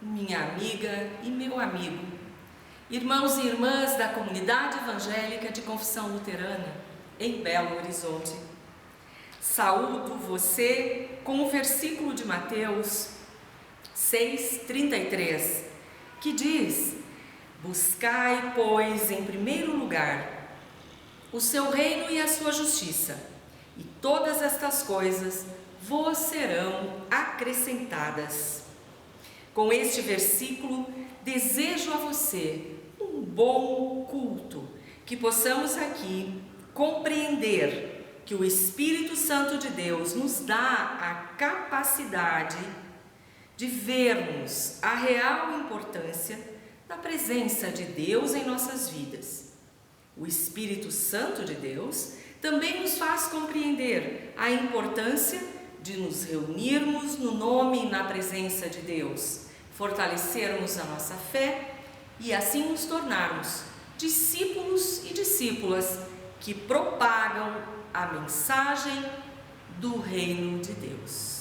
minha amiga e meu amigo, irmãos e irmãs da comunidade evangélica de Confissão Luterana em Belo Horizonte. Saúdo você com o versículo de Mateus 6:33, que diz: buscai, pois, em primeiro lugar o seu reino e a sua justiça, e todas estas coisas vos serão acrescentadas. Com este versículo, desejo a você um bom culto, que possamos aqui compreender que o Espírito Santo de Deus nos dá a capacidade de vermos a real importância da presença de Deus em nossas vidas. O Espírito Santo de Deus também nos faz compreender a importância de nos reunirmos no nome e na presença de Deus, fortalecermos a nossa fé e assim nos tornarmos discípulos e discípulas que propagam a mensagem do reino de Deus.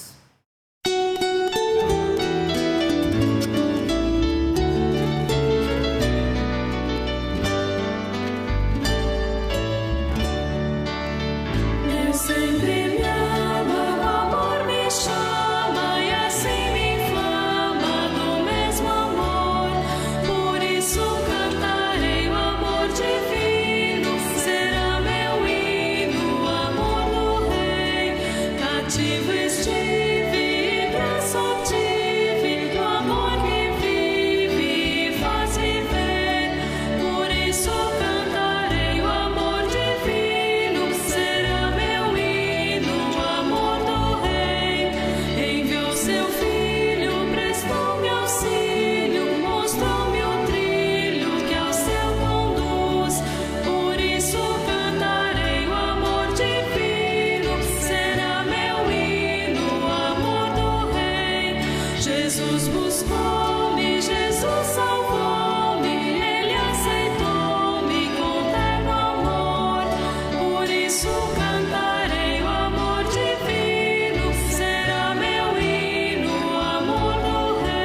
Jesus buscou-me, Jesus salvou-me, Ele aceitou-me com terno amor. Por isso cantarei o amor divino, será meu hino, o amor do Rei.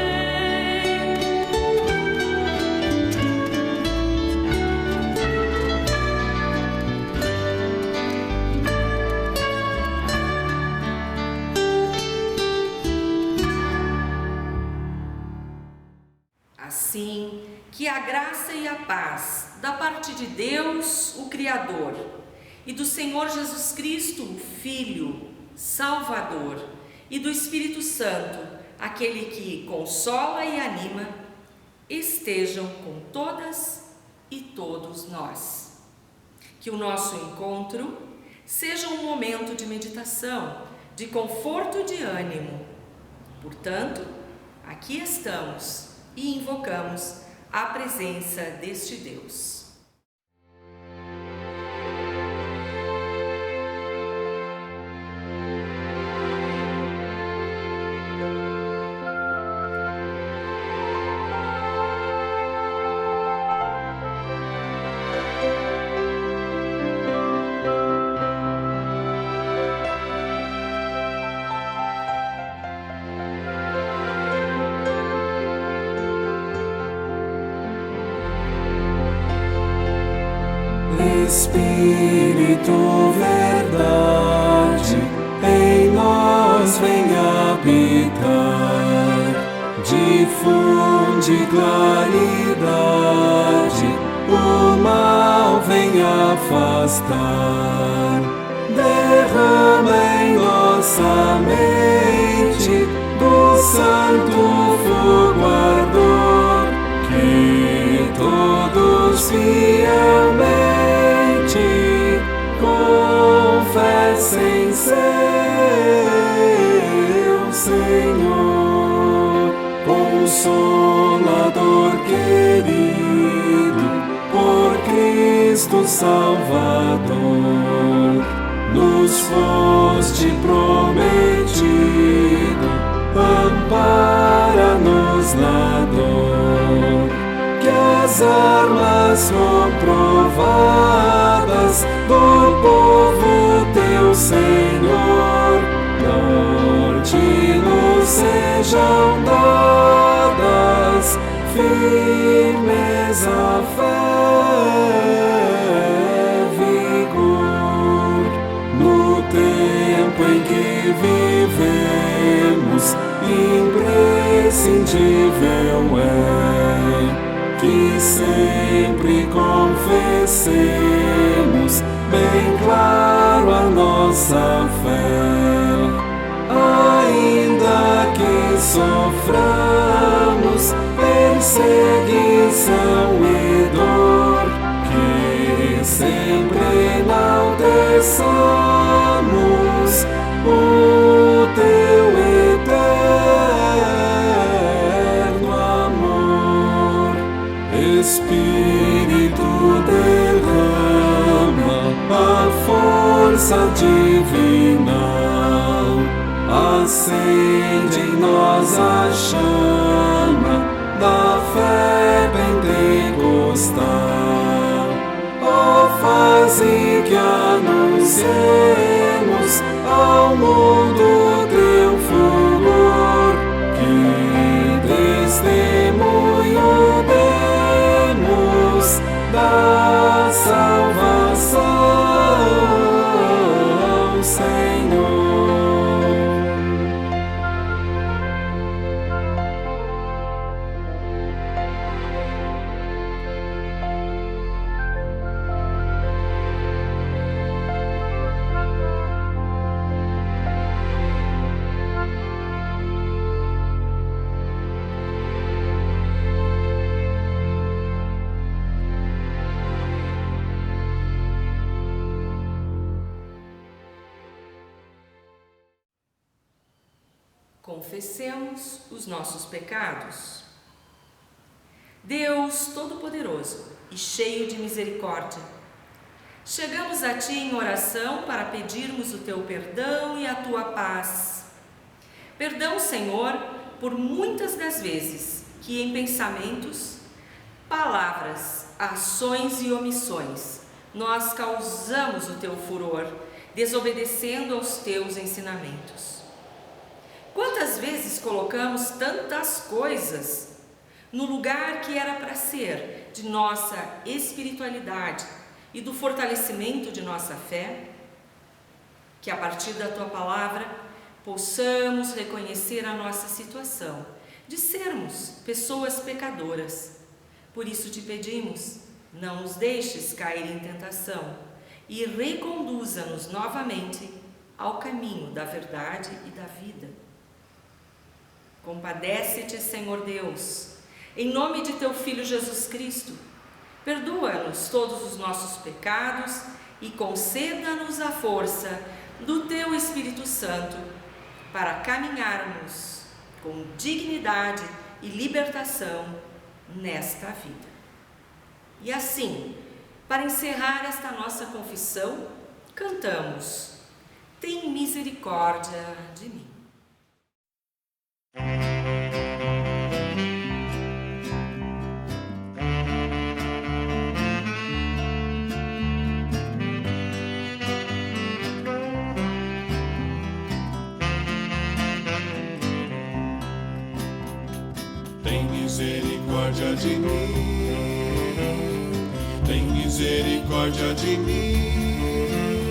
Assim, que a graça e a paz da parte de Deus, o Criador, e do Senhor Jesus Cristo, o Filho, Salvador, e do Espírito Santo, aquele que consola e anima, estejam com todas e todos nós. Que o nosso encontro seja um momento de meditação, de conforto e de ânimo. Portanto, aqui estamos e invocamos a presença deste Deus. Espírito, verdade, em nós vem habitar, difunde claridade, o mal vem afastar, derrama em nossa mente do santo fogo ardor, que todos fielmente confessem seu Senhor, Consolador querido, por Cristo Salvador, nos foste prometido, ampara-nos na dor, que as armas comprovadas do povo teu, Senhor, norte nos sejam dadas. nossa fé vigor. No tempo em que vivemos, imprescindível é que sempre confessemos bem claro a nossa fé, ainda que soframos perseguição e dor, que sempre enalteçamos o teu eterno amor. Espírito, derrama a força divina, acende em nós a chama da fé pentecostal. Ó, faze que anunciemos ao mundo teu fulgor, que testemunho demos da salvação, Senhor. Confessemos os nossos pecados. Deus Todo-Poderoso e cheio de misericórdia, chegamos a Ti em oração para pedirmos o Teu perdão e a Tua paz. Perdão, Senhor, por muitas das vezes que em pensamentos, palavras, ações e omissões nós causamos o Teu furor, desobedecendo aos Teus ensinamentos. Quantas vezes colocamos tantas coisas no lugar que era para ser de nossa espiritualidade e do fortalecimento de nossa fé? Que a partir da Tua palavra possamos reconhecer a nossa situação de sermos pessoas pecadoras. Por isso te pedimos, não nos deixes cair em tentação e reconduza-nos novamente ao caminho da verdade e da vida. Compadece-te, Senhor Deus, em nome de Teu Filho Jesus Cristo. Perdoa-nos todos os nossos pecados e conceda-nos a força do Teu Espírito Santo para caminharmos com dignidade e libertação nesta vida. E assim, para encerrar esta nossa confissão, cantamos: Tem misericórdia de mim. Tem misericórdia de mim, tem misericórdia de mim,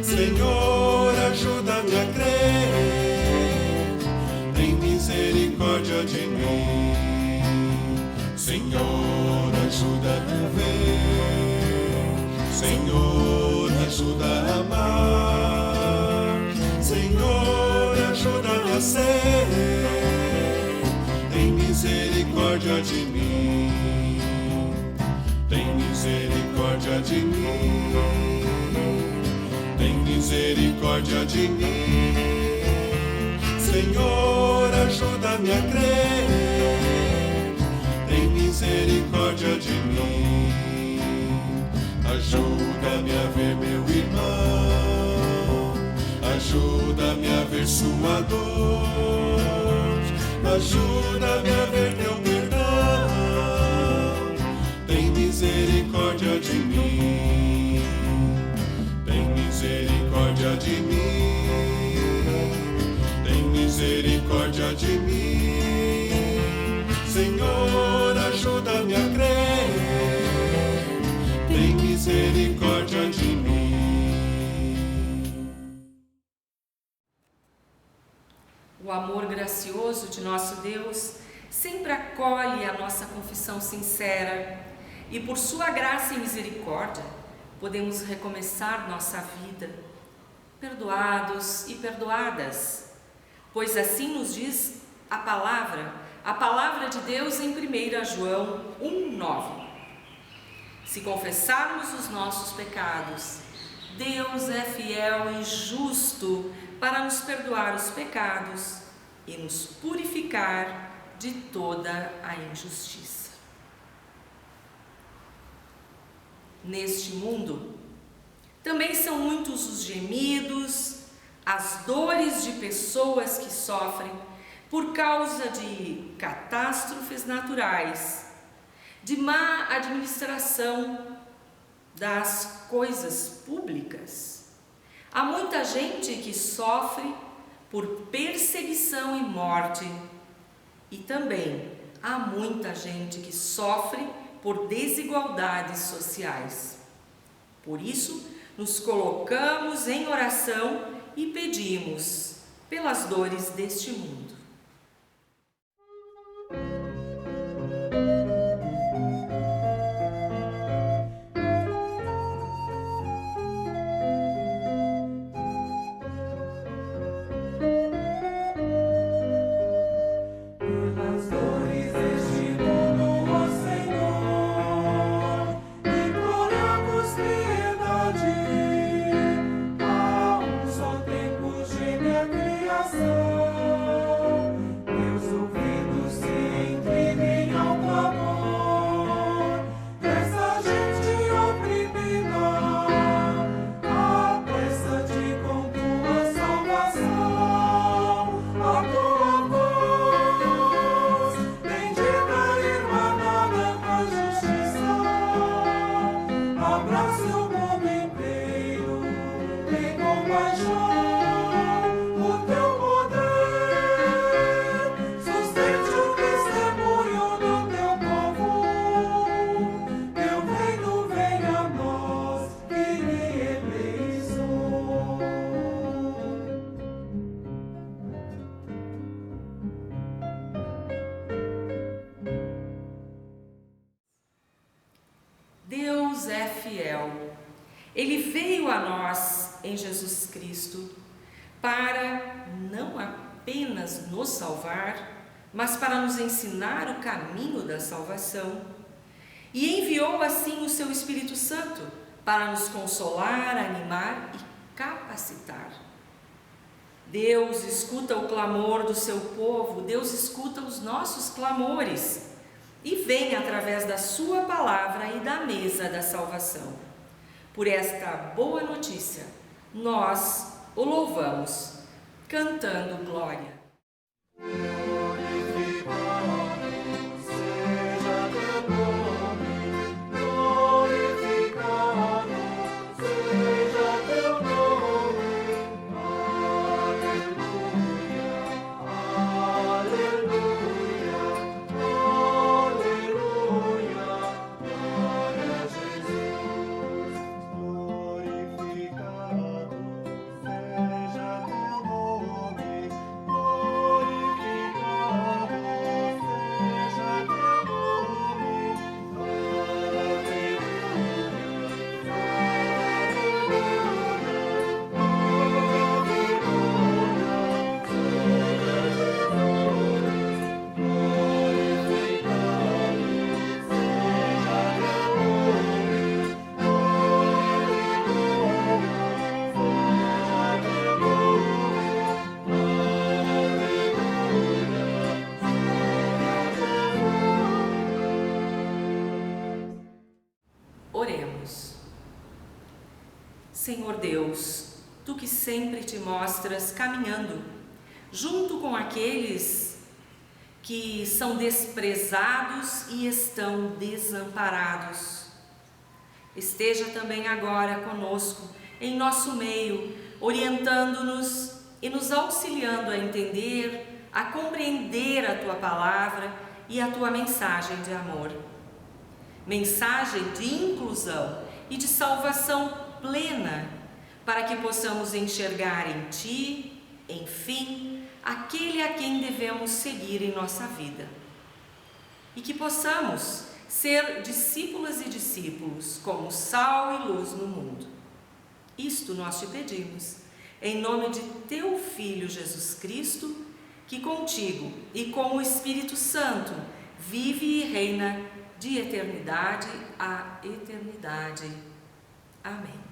Senhor, ajuda-me a crer. Tem misericórdia de mim, Senhor, ajuda-me a ver, Senhor, ajuda a amar, Senhor, ajuda-me a ser. Tem misericórdia de mim, tem misericórdia de mim, tem misericórdia de mim, Senhor, ajuda-me a crer. Tem misericórdia de mim, ajuda-me a ver meu irmão, ajuda-me a ver sua dor, ajuda-me a ver Teu perdão. Tem misericórdia de mim, tem misericórdia de mim, tem misericórdia de mim, Senhor, ajuda-me a crer. bondoso de nosso Deus sempre acolhe a nossa confissão sincera e, por sua graça e misericórdia, podemos recomeçar nossa vida, perdoados e perdoadas, pois assim nos diz a palavra de Deus em 1 João 1,9. Se confessarmos os nossos pecados, Deus é fiel e justo para nos perdoar os pecados e nos purificar de toda a injustiça. Neste mundo, também são muitos os gemidos, as dores de pessoas que sofrem por causa de catástrofes naturais, de má administração das coisas públicas. Há muita gente que sofre por perseguição e morte, e também há muita gente que sofre por desigualdades sociais. Por isso, nos colocamos em oração e pedimos pelas dores deste mundo. Deus é fiel. Ele veio a nós em Jesus Cristo para não apenas nos salvar, mas para nos ensinar o caminho da salvação. E enviou assim o seu Espírito Santo para nos consolar, animar e capacitar. Deus escuta o clamor do seu povo, Deus escuta os nossos clamores e vem através da sua palavra e da mesa da salvação. Por esta boa notícia, nós o louvamos, cantando glória. Oremos. Senhor Deus, Tu que sempre te mostras caminhando junto com aqueles que são desprezados e estão desamparados, esteja também agora conosco, em nosso meio, orientando-nos e nos auxiliando a entender, a compreender a Tua palavra e a Tua mensagem de amor. Mensagem de inclusão e de salvação plena, para que possamos enxergar em Ti, enfim, aquele a quem devemos seguir em nossa vida. E que possamos ser discípulas e discípulos como sal e luz no mundo. Isto nós te pedimos, em nome de teu Filho Jesus Cristo, que contigo e com o Espírito Santo vive e reina de eternidade a eternidade. Amém.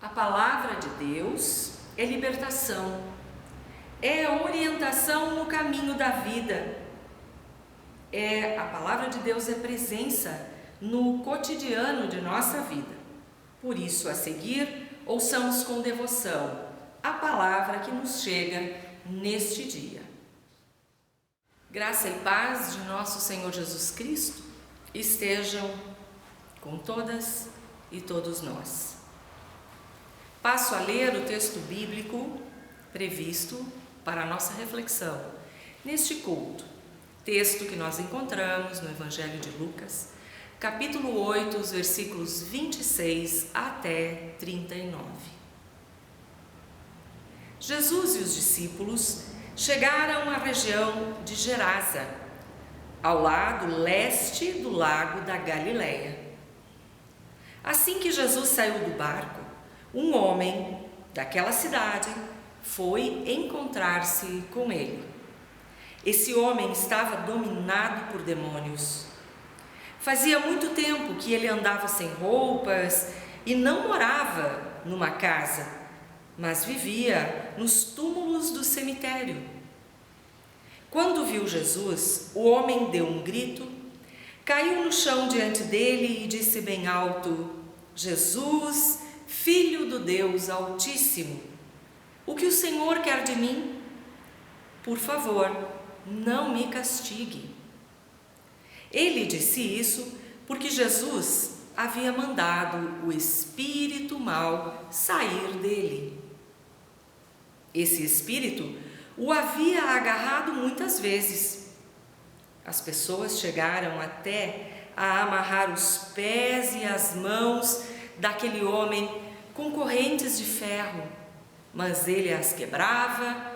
A palavra de Deus é libertação, é orientação no caminho da vida. A palavra de Deus é presença no cotidiano de nossa vida. Por isso, a seguir, ouçamos com devoção a palavra que nos chega neste dia. Graça e paz de nosso Senhor Jesus Cristo estejam com todas e todos nós. Passo a ler o texto bíblico previsto para a nossa reflexão neste culto. Texto que nós encontramos no Evangelho de Lucas, capítulo 8, os versículos 26 até 39. Jesus e os discípulos chegaram à região de Gerasa, ao lado leste do lago da Galileia. Assim que Jesus saiu do barco, um homem daquela cidade foi encontrar-se com ele. Esse homem estava dominado por demônios. Fazia muito tempo que ele andava sem roupas e não morava numa casa, mas vivia nos túmulos do cemitério. Quando viu Jesus, o homem deu um grito, caiu no chão diante dele e disse bem alto: Jesus, Filho do Deus Altíssimo, o que o Senhor quer de mim? Por favor, não me castigue. Ele disse isso porque Jesus havia mandado o espírito mau sair dele. Esse espírito o havia agarrado muitas vezes. As pessoas chegaram até a amarrar os pés e as mãos daquele homem com correntes de ferro, mas ele as quebrava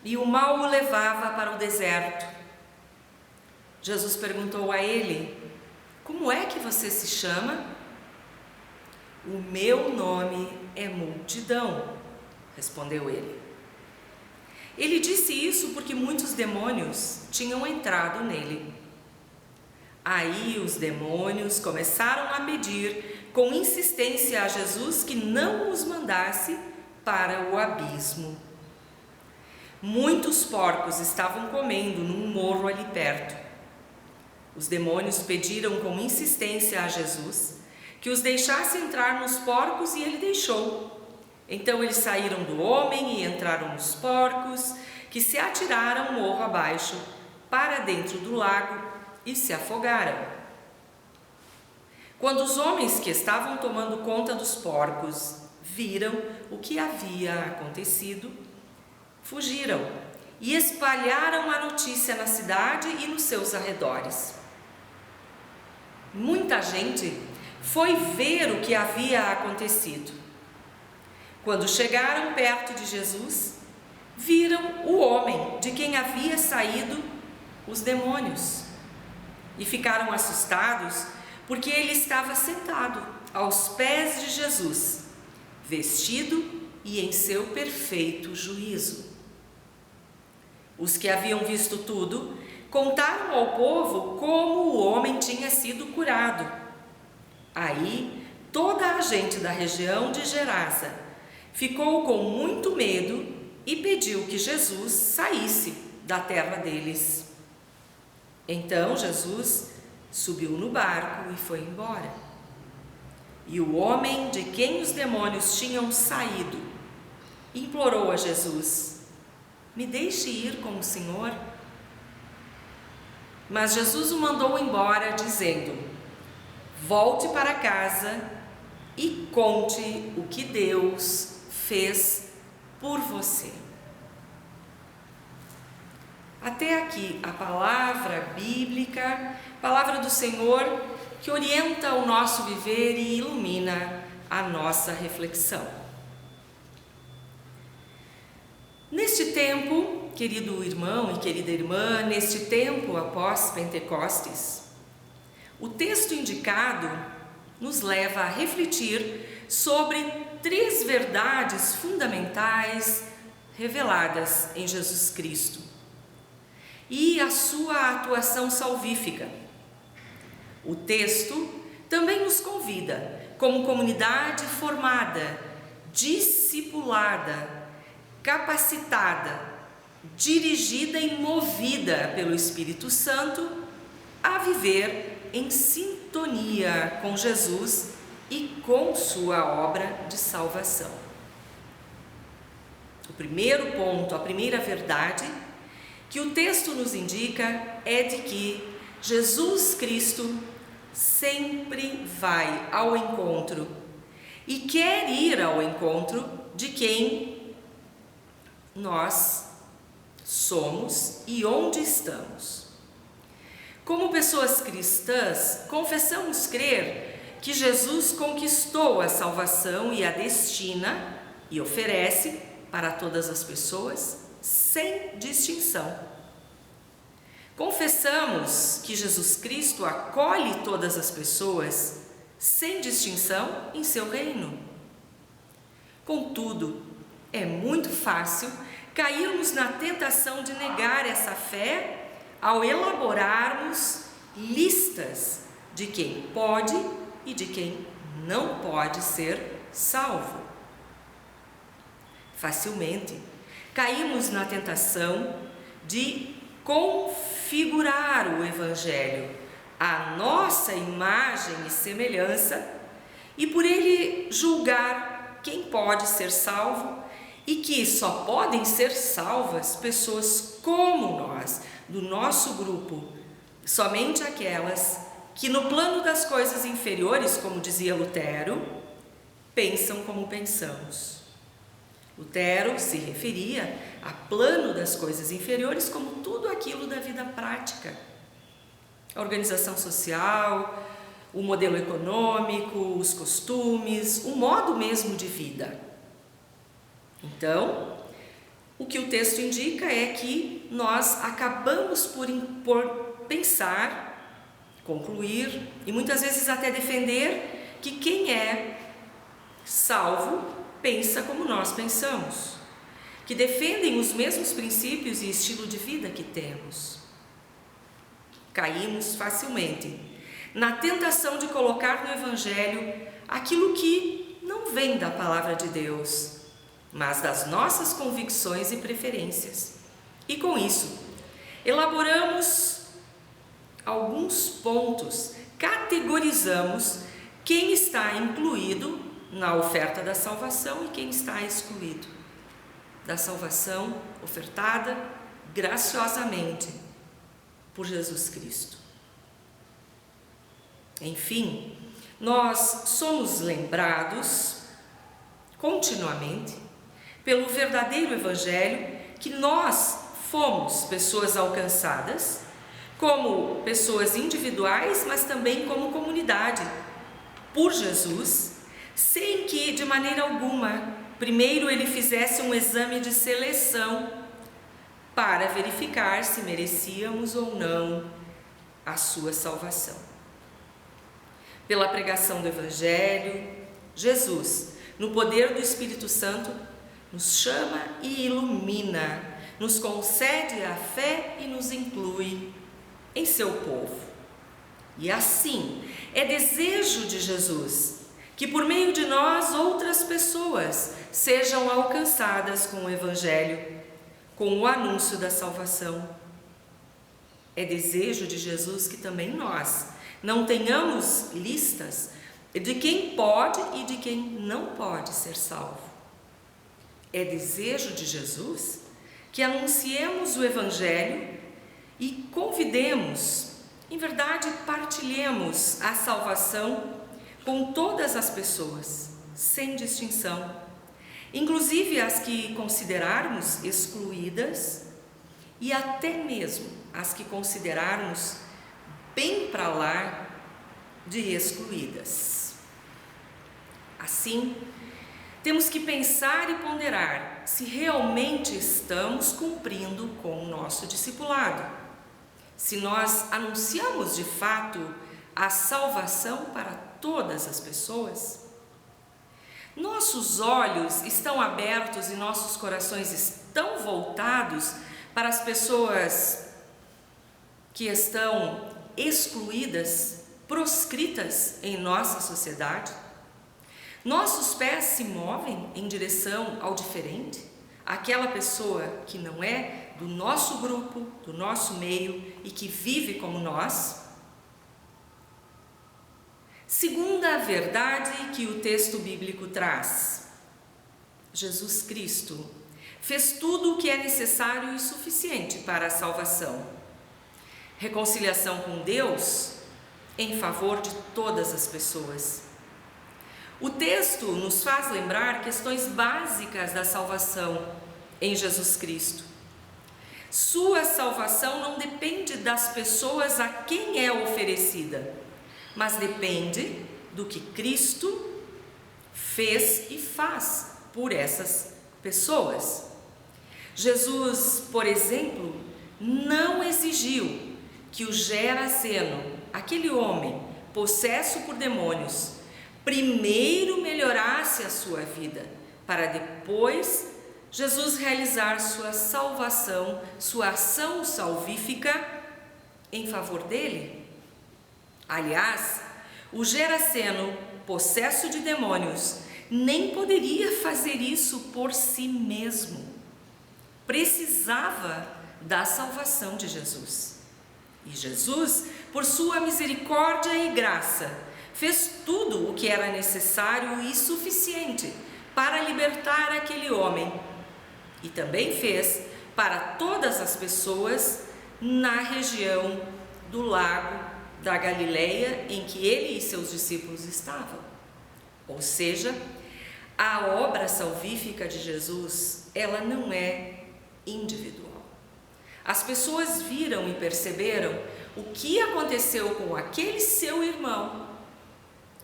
e o mal o levava para o deserto. Jesus perguntou a ele: como é que você se chama? O meu nome é Multidão, respondeu ele. Ele disse isso porque muitos demônios tinham entrado nele. Aí os demônios começaram a pedir com insistência a Jesus que não os mandasse para o abismo. Muitos porcos estavam comendo num morro ali perto. Os demônios pediram com insistência a Jesus que os deixasse entrar nos porcos e ele deixou. Então eles saíram do homem e entraram nos porcos, que se atiraram morro abaixo para dentro do lago e se afogaram. Quando os homens que estavam tomando conta dos porcos viram o que havia acontecido, fugiram e espalharam a notícia na cidade e nos seus arredores. Muita gente foi ver o que havia acontecido. Quando chegaram perto de Jesus, viram o homem de quem havia saído os demônios e ficaram assustados porque ele estava sentado aos pés de Jesus, vestido e em seu perfeito juízo. Os que haviam visto tudo contaram ao povo como o homem tinha sido curado. Aí toda a gente da região de Gerasa ficou com muito medo e pediu que Jesus saísse da terra deles. Então Jesus subiu no barco e foi embora. E o homem de quem os demônios tinham saído implorou a Jesus: me deixe ir com o Senhor. Mas Jesus o mandou embora, dizendo: volte para casa e conte o que Deus fez por você. Até aqui a palavra bíblica, palavra do Senhor, que orienta o nosso viver e ilumina a nossa reflexão. Neste tempo, querido irmão e querida irmã, neste tempo após Pentecostes, o texto indicado nos leva a refletir sobre 3 verdades fundamentais reveladas em Jesus Cristo e a sua atuação salvífica. O texto também nos convida, como comunidade formada, discipulada, capacitada, dirigida e movida pelo Espírito Santo, a viver em sintonia com Jesus e com sua obra de salvação. O primeiro ponto, a primeira verdade que o texto nos indica é de que Jesus Cristo sempre vai ao encontro e quer ir ao encontro de quem nós somos e onde estamos. Como pessoas cristãs, confessamos crer que Jesus conquistou a salvação e a destina e oferece para todas as pessoas sem distinção. Confessamos que Jesus Cristo acolhe todas as pessoas sem distinção em seu reino. Contudo, é muito fácil cairmos na tentação de negar essa fé ao elaborarmos listas de quem pode e de quem não pode ser salvo. Facilmente caímos na tentação de configurar o Evangelho à nossa imagem e semelhança e por ele julgar quem pode ser salvo e que só podem ser salvas pessoas como nós, do nosso grupo, somente aquelas que no plano das coisas inferiores, como dizia Lutero, pensam como pensamos. Lutero se referia a plano das coisas inferiores como tudo aquilo da vida prática. A organização social, o modelo econômico, os costumes, o modo mesmo de vida. Então, o que o texto indica é que nós acabamos por pensar, concluir e muitas vezes até defender que quem é salvo pensa como nós pensamos, que defendem os mesmos princípios e estilo de vida que temos. Caímos facilmente na tentação de colocar no Evangelho aquilo que não vem da palavra de Deus, mas das nossas convicções e preferências. E com isso, elaboramos alguns pontos, categorizamos quem está incluído na oferta da salvação e quem está excluído da salvação ofertada graciosamente por Jesus Cristo. Enfim, nós somos lembrados continuamente pelo verdadeiro Evangelho, que nós fomos pessoas alcançadas, como pessoas individuais, mas também como comunidade, por Jesus, sem que de maneira alguma primeiro ele fizesse um exame de seleção para verificar se merecíamos ou não a sua salvação. Pela pregação do Evangelho, Jesus, no poder do Espírito Santo, nos chama e ilumina, nos concede a fé e nos inclui em seu povo. E assim, é desejo de Jesus que por meio de nós outras pessoas sejam alcançadas com o Evangelho, com o anúncio da salvação. É desejo de Jesus que também nós não tenhamos listas de quem pode e de quem não pode ser salvo. É desejo de Jesus que anunciemos o Evangelho e convidemos, em verdade, partilhemos a salvação com todas as pessoas, sem distinção, inclusive as que considerarmos excluídas e até mesmo as que considerarmos bem para lá de excluídas. Assim, temos que pensar e ponderar se realmente estamos cumprindo com o nosso discipulado, se nós anunciamos de fato a salvação para todas as pessoas. Nossos olhos estão abertos e nossos corações estão voltados para as pessoas que estão excluídas, proscritas em nossa sociedade? Nossos pés se movem em direção ao diferente, aquela pessoa que não é do nosso grupo, do nosso meio e que vive como nós? Segunda a verdade que o texto bíblico traz, Jesus Cristo fez tudo o que é necessário e suficiente para a salvação. Reconciliação com Deus em favor de todas as pessoas. O texto nos faz lembrar questões básicas da salvação em Jesus Cristo. Sua salvação não depende das pessoas a quem é oferecida, mas depende do que Cristo fez e faz por essas pessoas. Jesus, por exemplo, não exigiu que o Geraseno, aquele homem possesso por demônios, primeiro melhorasse a sua vida, para depois Jesus realizar sua salvação, sua ação salvífica em favor dele. Aliás, o Geraseno, possesso de demônios, nem poderia fazer isso por si mesmo. Precisava da salvação de Jesus. E Jesus, por sua misericórdia e graça, fez tudo o que era necessário e suficiente para libertar aquele homem. E também fez para todas as pessoas na região do lago da Galileia em que ele e seus discípulos estavam. Ou seja, a obra salvífica de Jesus, ela não é individual. As pessoas viram e perceberam o que aconteceu com aquele seu irmão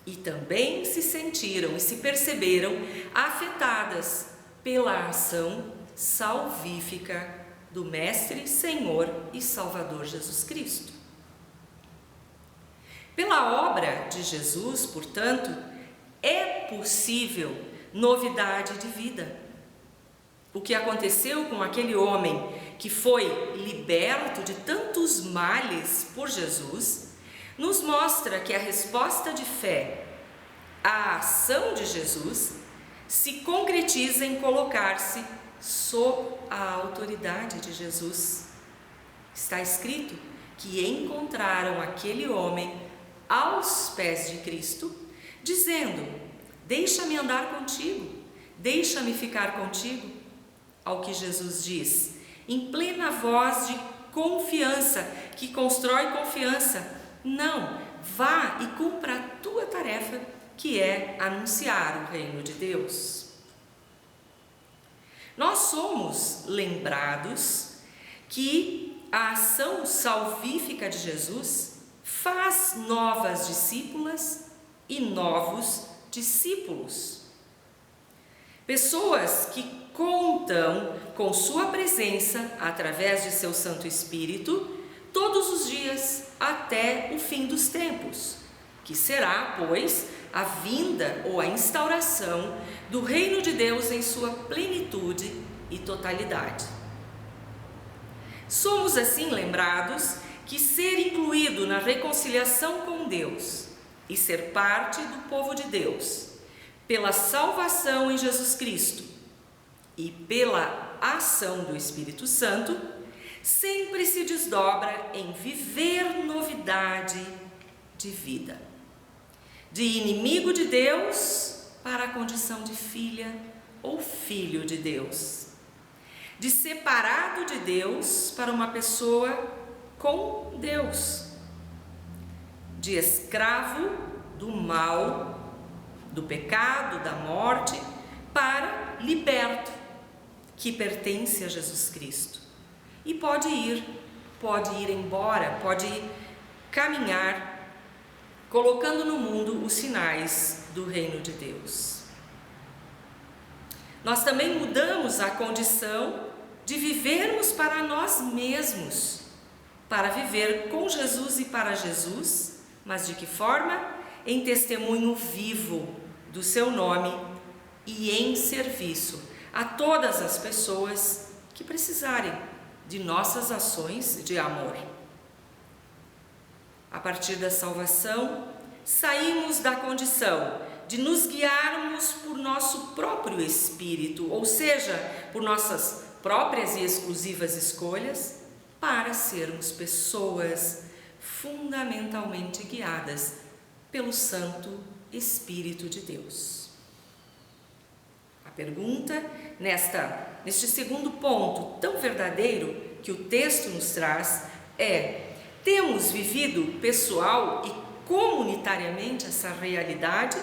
e também se sentiram e se perceberam afetadas pela ação salvífica do Mestre, Senhor e Salvador Jesus Cristo. Pela obra de Jesus, portanto, é possível novidade de vida. O que aconteceu com aquele homem que foi liberto de tantos males por Jesus, nos mostra que a resposta de fé à ação de Jesus se concretiza em colocar-se sob a autoridade de Jesus. Está escrito que encontraram aquele homem aos pés de Cristo, dizendo: deixa-me andar contigo, deixa-me ficar contigo. Ao que Jesus diz, em plena voz de confiança, que constrói confiança: não, vá e cumpra a tua tarefa, que é anunciar o reino de Deus. Nós somos lembrados que a ação salvífica de Jesus faz novas discípulas e novos discípulos. Pessoas que contam com sua presença através de seu Santo Espírito todos os dias até o fim dos tempos, que será, pois, a vinda ou a instauração do reino de Deus em sua plenitude e totalidade. Somos assim lembrados que ser incluído na reconciliação com Deus e ser parte do povo de Deus, pela salvação em Jesus Cristo e pela ação do Espírito Santo, sempre se desdobra em viver novidade de vida. De inimigo de Deus para a condição de filha ou filho de Deus. De separado de Deus para uma pessoa com Deus. De escravo do mal, do pecado, da morte, para liberto, que pertence a Jesus Cristo. E pode ir embora, pode caminhar, colocando no mundo os sinais do reino de Deus. Nós também mudamos a condição de vivermos para nós mesmos, para viver com Jesus e para Jesus, mas de que forma? Em testemunho vivo do seu nome e em serviço a todas as pessoas que precisarem de nossas ações de amor. A partir da salvação, saímos da condição de nos guiarmos por nosso próprio espírito, ou seja, por nossas próprias e exclusivas escolhas, para sermos pessoas fundamentalmente guiadas pelo Santo Espírito de Deus. A pergunta, neste segundo ponto tão verdadeiro que o texto nos traz, é: temos vivido pessoal e comunitariamente essa realidade?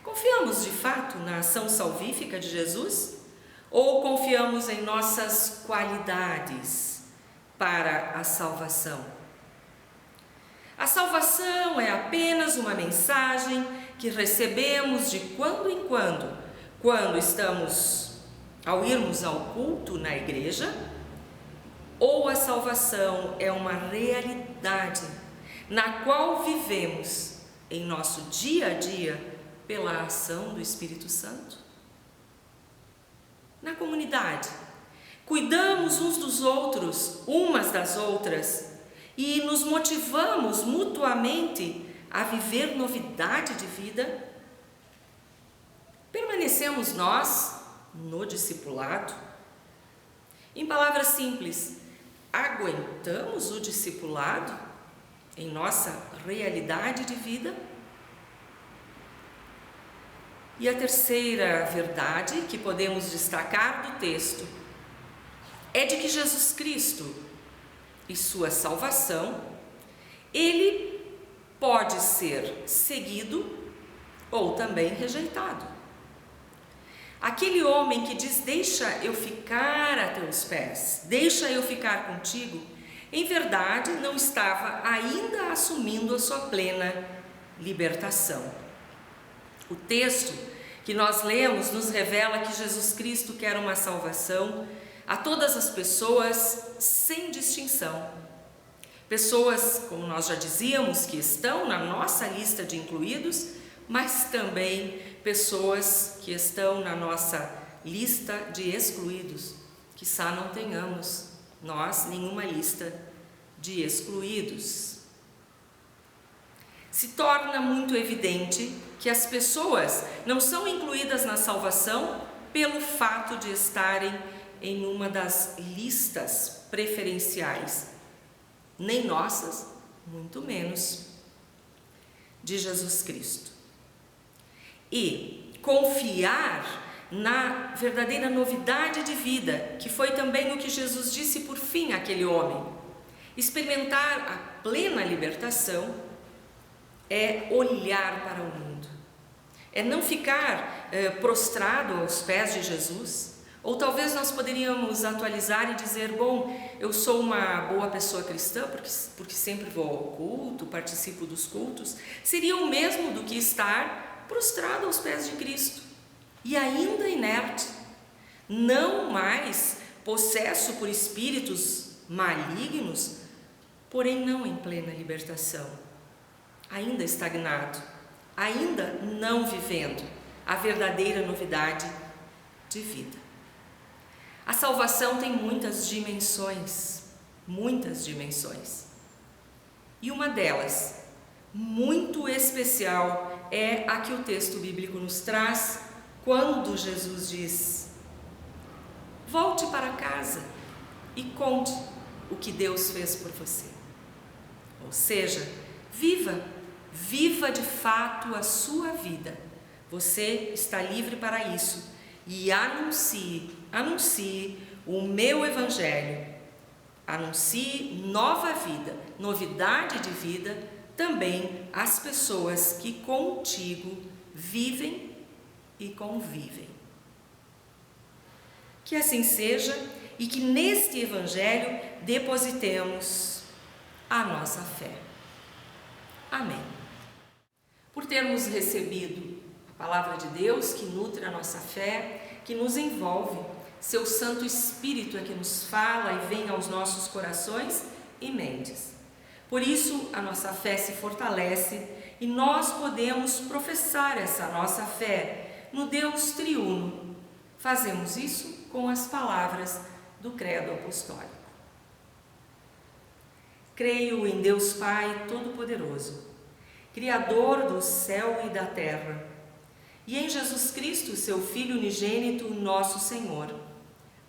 Confiamos de fato na ação salvífica de Jesus? Ou confiamos em nossas qualidades para a salvação? A salvação é apenas uma mensagem que recebemos de quando em quando estamos ao irmos ao culto na igreja, ou a salvação é uma realidade na qual vivemos em nosso dia a dia pela ação do Espírito Santo? Na comunidade, cuidamos uns dos outros, umas das outras, e nos motivamos mutuamente a viver novidade de vida? Permanecemos nós no discipulado? Em palavras simples, aguentamos o discipulado em nossa realidade de vida? E a terceira verdade que podemos destacar do texto é de que Jesus Cristo e sua salvação, ele pode ser seguido ou também rejeitado. Aquele homem que diz: deixa eu ficar a teus pés, deixa eu ficar contigo, em verdade não estava ainda assumindo a sua plena libertação. O texto que nós lemos nos revela que Jesus Cristo quer uma salvação a todas as pessoas sem distinção. Pessoas, como nós já dizíamos, que estão na nossa lista de incluídos, mas também pessoas que estão na nossa lista de excluídos. Quizá não tenhamos nós nenhuma lista de excluídos. Se torna muito evidente que as pessoas não são incluídas na salvação pelo fato de estarem em uma das listas preferenciais, nem nossas, muito menos de Jesus Cristo. E confiar na verdadeira novidade de vida, que foi também o que Jesus disse por fim àquele homem, experimentar a plena libertação, é olhar para o mundo, é não ficar prostrado aos pés de Jesus, Ou talvez nós poderíamos atualizar e dizer, bom, eu sou uma boa pessoa cristã porque sempre vou ao culto, participo dos cultos. Seria o mesmo do que estar prostrado aos pés de Cristo e ainda inerte, não mais possesso por espíritos malignos, porém não em plena libertação, ainda estagnado, ainda não vivendo a verdadeira novidade de vida. A salvação tem muitas dimensões. E uma delas, muito especial, é a que o texto bíblico nos traz quando Jesus diz: volte para casa e conte o que Deus fez por você. Ou seja, viva de fato a sua vida. Você está livre para isso. E anuncie o meu evangelho, anuncie nova vida, novidade de vida também às pessoas que contigo vivem e convivem. Que assim seja e que neste evangelho depositemos a nossa fé. Amém. Por termos recebido a palavra de Deus que nutre a nossa fé, que nos envolve, seu Santo Espírito é que nos fala e vem aos nossos corações e mentes. Por isso a nossa fé se fortalece e nós podemos professar essa nossa fé no Deus triuno. Fazemos isso com as palavras do Credo Apostólico. Creio em Deus Pai Todo-Poderoso, Criador do céu e da terra, e em Jesus Cristo, seu Filho unigênito, nosso Senhor,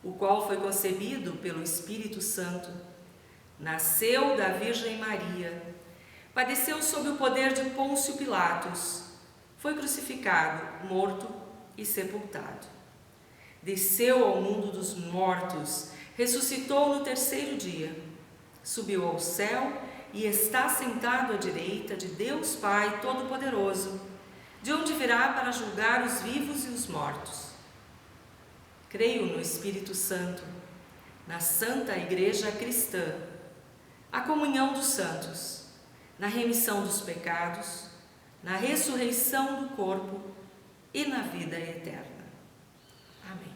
o qual foi concebido pelo Espírito Santo, nasceu da Virgem Maria, padeceu sob o poder de Pôncio Pilatos, foi crucificado, morto e sepultado. Desceu ao mundo dos mortos, ressuscitou no terceiro dia, subiu ao céu e está sentado à direita de Deus Pai Todo-Poderoso, de onde virá para julgar os vivos e os mortos. Creio no Espírito Santo, na Santa Igreja Cristã, a comunhão dos santos, na remissão dos pecados, na ressurreição do corpo e na vida eterna. Amém.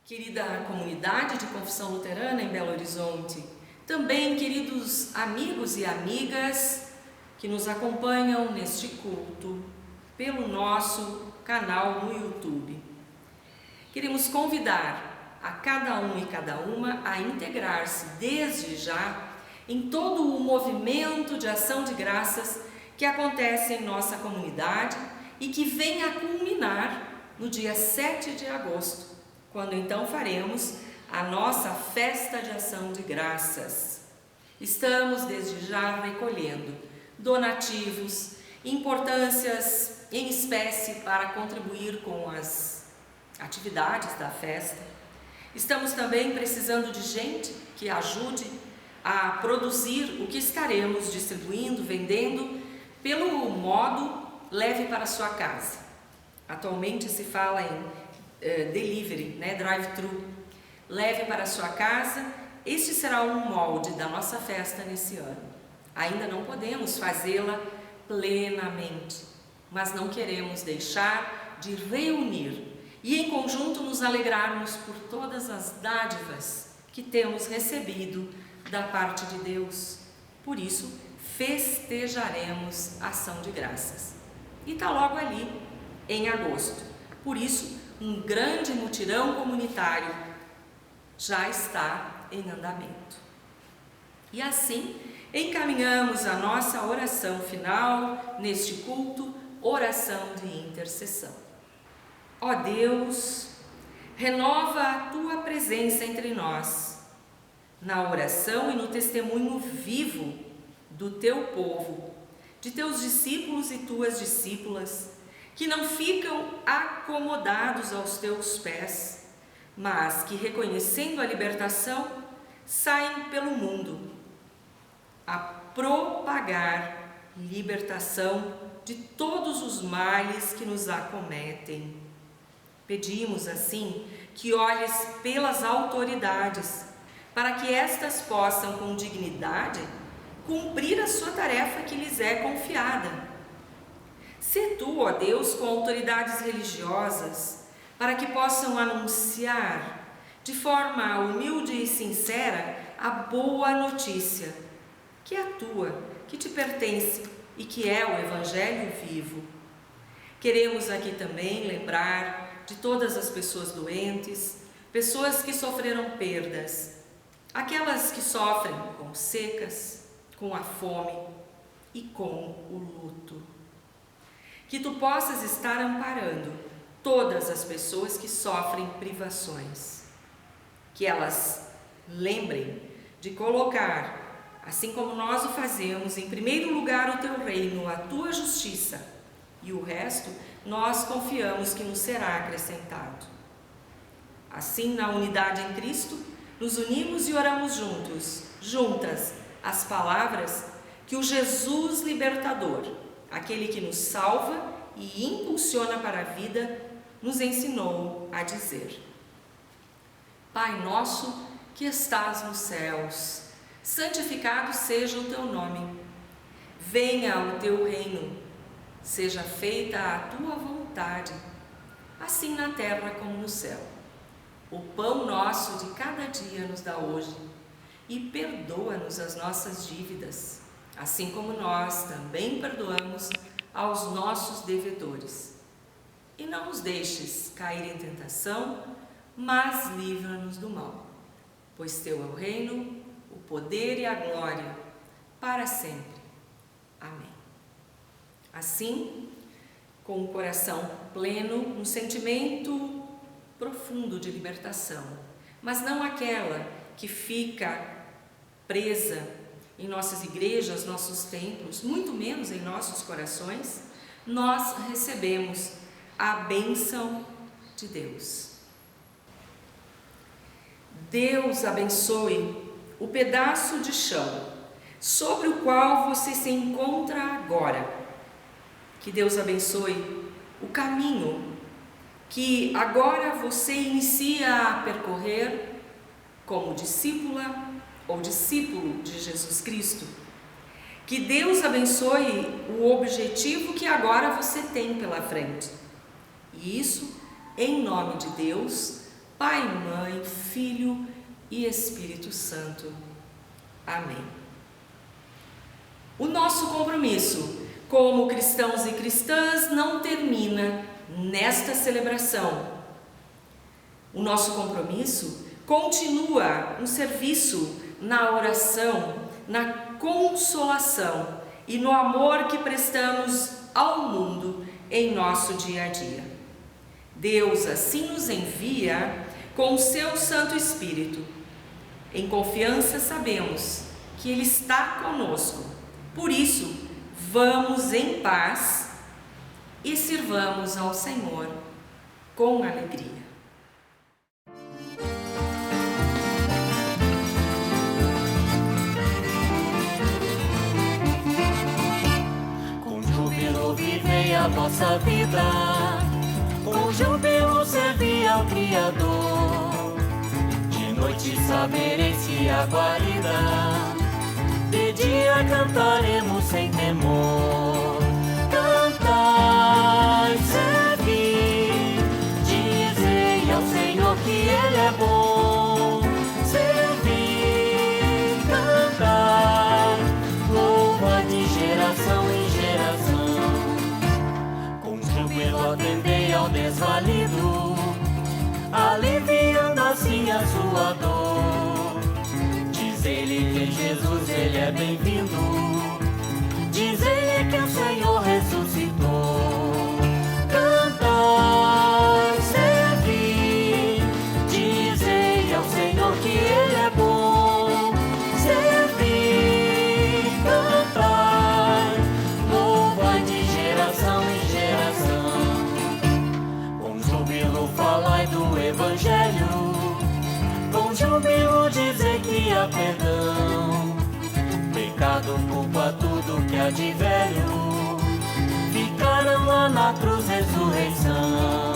Querida comunidade de Confissão Luterana em Belo Horizonte, também queridos amigos e amigas que nos acompanham neste culto pelo nosso canal no YouTube. Queremos convidar a cada um e cada uma a integrar-se desde já em todo o movimento de ação de graças que acontece em nossa comunidade e que vem a culminar no dia 7 de agosto, quando então faremos a nossa festa de ação de graças. Estamos desde já recolhendo donativos importâncias em espécie para contribuir com as atividades da festa. Estamos também precisando de gente que ajude a produzir o que estaremos distribuindo, vendendo, pelo modo leve para sua casa. Atualmente se fala em delivery, drive-thru. Leve para sua casa. Este será um molde da nossa festa nesse ano. Ainda não podemos fazê-la plenamente, mas não queremos deixar de reunir e em conjunto nos alegrarmos por todas as dádivas que temos recebido da parte de Deus. Por isso, festejaremos ação de graças. E está logo ali, em agosto. Por isso, um grande mutirão comunitário já está em andamento. E assim, encaminhamos a nossa oração final neste culto, oração de intercessão. Ó Deus, renova a Tua presença entre nós, na oração e no testemunho vivo do Teu povo, de Teus discípulos e Tuas discípulas, que não ficam acomodados aos Teus pés, mas que, reconhecendo a libertação, saem pelo mundo a propagar libertação de todos os males que nos acometem. Pedimos, assim, que olhes pelas autoridades, para que estas possam, com dignidade, cumprir a sua tarefa que lhes é confiada. Sê Tu, ó Deus, com autoridades religiosas, para que possam anunciar, de forma humilde e sincera, a boa notícia, que é tua, que te pertence e que é o Evangelho vivo. Queremos aqui também lembrar de todas as pessoas doentes, pessoas que sofreram perdas, aquelas que sofrem com secas, com a fome e com o luto. Que Tu possas estar amparando todas as pessoas que sofrem privações, que elas lembrem de colocar, assim como nós o fazemos, em primeiro lugar o Teu reino, a Tua justiça, e o resto nós confiamos que nos será acrescentado. Assim, na unidade em Cristo, nos unimos e oramos juntas, as palavras que o Jesus libertador, aquele que nos salva e impulsiona para a vida, nos ensinou a dizer: Pai nosso que estás nos céus, santificado seja o Teu nome. Venha o Teu reino, seja feita a Tua vontade, assim na terra como no céu. O pão nosso de cada dia nos dá hoje, e perdoa-nos as nossas dívidas, assim como nós também perdoamos aos nossos devedores. E não nos deixes cair em tentação, mas livra-nos do mal. Pois Teu é o reino, o poder e a glória, para sempre. Amém. Assim, com o coração pleno, um sentimento profundo de libertação, mas não aquela que fica presa em nossas igrejas, nossos templos, muito menos em nossos corações, nós recebemos a bênção de Deus. Deus abençoe o pedaço de chão sobre o qual você se encontra agora. Que Deus abençoe o caminho que agora você inicia a percorrer como discípula ou discípulo de Jesus Cristo. Que Deus abençoe o objetivo que agora você tem pela frente. E isso em nome de Deus, Pai, Mãe, Filho e Espírito Santo. Amém. O nosso compromisso como cristãos e cristãs não termina nesta celebração. O nosso compromisso continua no serviço, na oração, na consolação e no amor que prestamos ao mundo em nosso dia a dia. Deus assim nos envia com o Seu Santo Espírito. Em confiança sabemos que Ele está conosco. Por isso, vamos em paz e sirvamos ao Senhor com alegria. Com júbilo vivei a vossa vida, com júbilo servi ao Criador. De noite sabereis se a guarida, de dia cantaremos sem temor. Cantai, servi, dizei ao Senhor que Ele é bom. Servi, cantai, louva de geração em geração. Com júbilo atendei ao desvalido, aliviando assim a sua dor. Diz ele que em Jesus ele é bem-vindo, diz ele que o Senhor ressuscitou. Cantai, servi, dizei ao Senhor que ele é bom. Servi, cantai, louva de geração em geração. Com júbilo falai do Evangelho, com júbilo dizer que há perdão. Pecado, culpa, tudo que há de velho, ficaram lá na cruz, ressurreição.